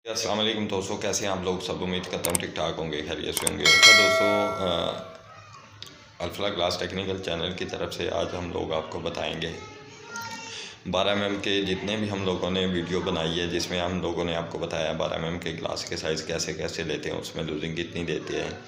अस्सलाम वालेकुम दोस्तों, कैसे हैं आप लोग। सब उम्मीद करता हूँ ठीक ठाक होंगे, खैरियत से होंगे। अच्छा दोस्तों, अल्फला ग्लास टेक्निकल चैनल की तरफ से आज हम लोग आपको बताएंगे 12 mm के जितने भी हम लोगों ने वीडियो बनाई है, जिसमें हम लोगों ने आपको बताया 12 mm के ग्लास के साइज़ कैसे कैसे लेते हैं, उसमें लूजिंग कितनी देते हैं।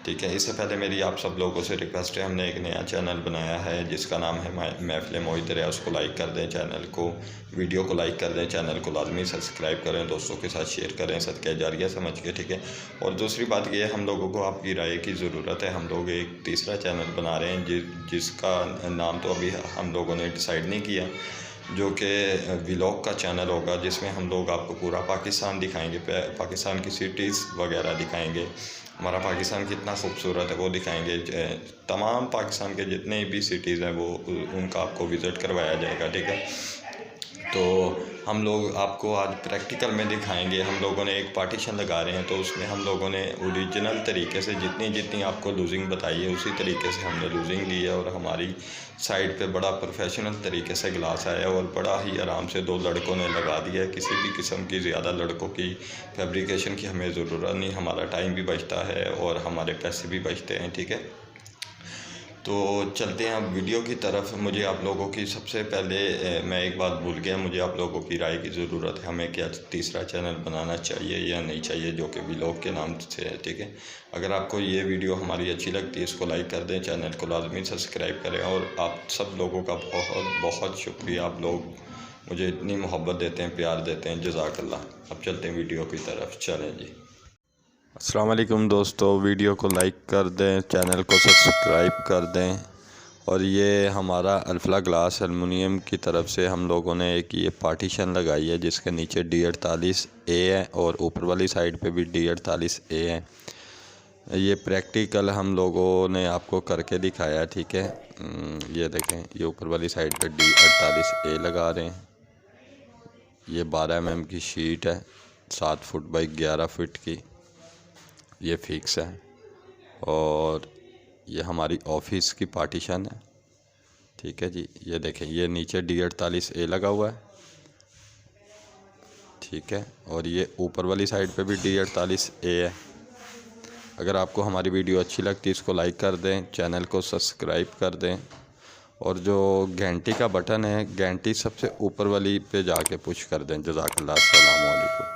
ठीक है, इससे पहले मेरी आप सब लोगों से रिक्वेस्ट है, हमने एक नया चैनल बनाया है जिसका नाम है महफिल मोइदर है। उसको लाइक कर दें, चैनल को, वीडियो को लाइक कर दें, चैनल को लाजमी सब्सक्राइब करें, दोस्तों के साथ शेयर करें, सदका जारिया समझ के। ठीक है, और दूसरी बात ये, हम लोगों को आपकी राय की ज़रूरत है। हम लोग एक तीसरा चैनल बना रहे हैं जिसका नाम तो अभी हम लोगों ने डिसाइड नहीं किया, जो कि व्लॉग का चैनल होगा, जिसमें हम लोग आपको पूरा पाकिस्तान दिखाएंगे, पाकिस्तान की सिटीज़ वगैरह दिखाएंगे, हमारा पाकिस्तान कितना खूबसूरत है वो दिखाएंगे। तमाम पाकिस्तान के जितने भी सिटीज़ हैं वो उनका आपको विज़िट करवाया जाएगा। ठीक है, तो हम लोग आपको आज प्रैक्टिकल में दिखाएंगे। हम लोगों ने एक पार्टीशन लगा रहे हैं, तो उसमें हम लोगों ने ओरिजिनल तरीके से जितनी आपको लूजिंग बताई है उसी तरीके से हमने लूजिंग ली है, और हमारी साइड पे बड़ा प्रोफेशनल तरीके से ग्लास आया और बड़ा ही आराम से 2 लड़कों ने लगा दिया है। किसी भी किस्म की ज़्यादा लड़कों की फैब्रिकेशन की हमें ज़रूरत नहीं, हमारा टाइम भी बचता है और हमारे पैसे भी बचते हैं। ठीक है, तो चलते हैं अब वीडियो की तरफ। मुझे आप लोगों की सबसे पहले मैं एक बात भूल गया, मुझे आप लोगों की राय की ज़रूरत है। हमें क्या तीसरा चैनल बनाना चाहिए या नहीं चाहिए, जो कि व्लॉग के नाम से है। ठीक है, अगर आपको ये वीडियो हमारी अच्छी लगती है, इसको लाइक कर दें, चैनल को लाजमी सब्सक्राइब करें। और आप सब लोगों का बहुत बहुत शुक्रिया, आप लोग मुझे इतनी मोहब्बत देते हैं, प्यार देते हैं, जज़ाकल्लाह। अब चलते हैं वीडियो की तरफ, चलें जी। अस्सलाम वालेकुम दोस्तों, वीडियो को लाइक कर दें, चैनल को सब्सक्राइब कर दें। और ये हमारा अल्फला ग्लास एलुमिनियम की तरफ से हम लोगों ने एक ये पार्टीशन लगाई है, जिसके नीचे D48A है और ऊपर वाली साइड पे भी D48A है। ये प्रैक्टिकल हम लोगों ने आपको करके दिखाया है। ठीक है, ये देखें, ये ऊपर वाली साइड पे D48A लगा रहे हैं। ये 12 mm की शीट है, 7 फुट बाई 11 फुट की, ये फिक्स है। और ये हमारी ऑफिस की पार्टीशन है। ठीक है जी, ये देखें, ये नीचे D48A लगा हुआ है। ठीक है, और ये ऊपर वाली साइड पे भी D48A है। अगर आपको हमारी वीडियो अच्छी लगती है, इसको लाइक कर दें, चैनल को सब्सक्राइब कर दें, और जो घंटी का बटन है, घंटी सबसे ऊपर वाली पे जाके पुश कर दें। जज़ाकल्लाह, अस्सलाम वालेकुम।